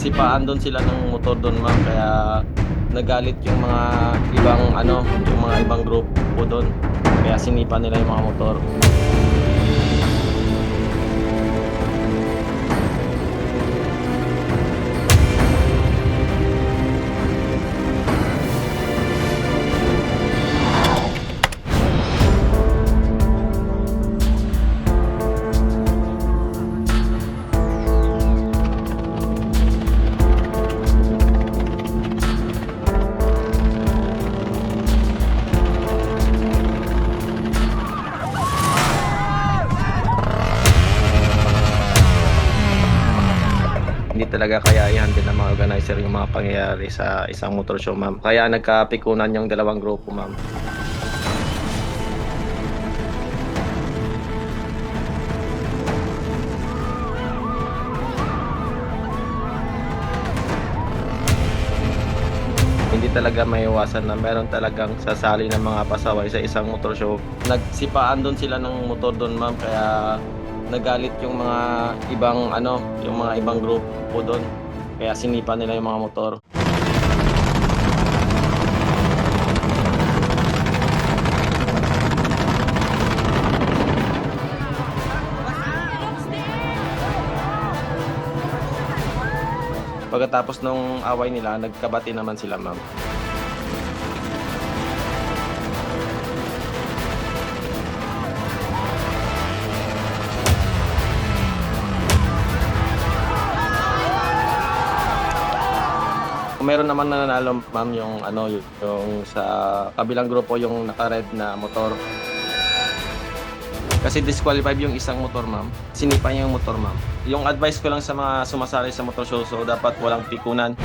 Nagsipaan doon sila ng motor doon, ma'am, kaya nagalit yung mga ibang yung mga ibang grupo doon. Kaya sinipa nila yung mga motor. Hindi talaga kaya i-handle ng mga organizer yung mga pangyayari sa isang motor show, ma'am. Kaya nagkapikunan yung dalawang grupo, ma'am. Hindi talaga maiiwasan na meron talagang sasali ng mga pasaway sa isang motor show. Nagsipaan doon sila ng motor doon, ma'am, kaya nagalit yung mga ibang yung mga ibang grupo doon. Kaya sinipa nila yung mga motor. Pagkatapos nung away nila, nagkabati naman sila, ma'am. Meron naman nananalo, ma'am, yung yung sa kabilang grupo yung naka-red na motor. Kasi disqualified yung isang motor, ma'am. Sinipa niya yung motor, ma'am. Yung advice ko lang sa mga sumasali sa motor show, so dapat walang pikunan.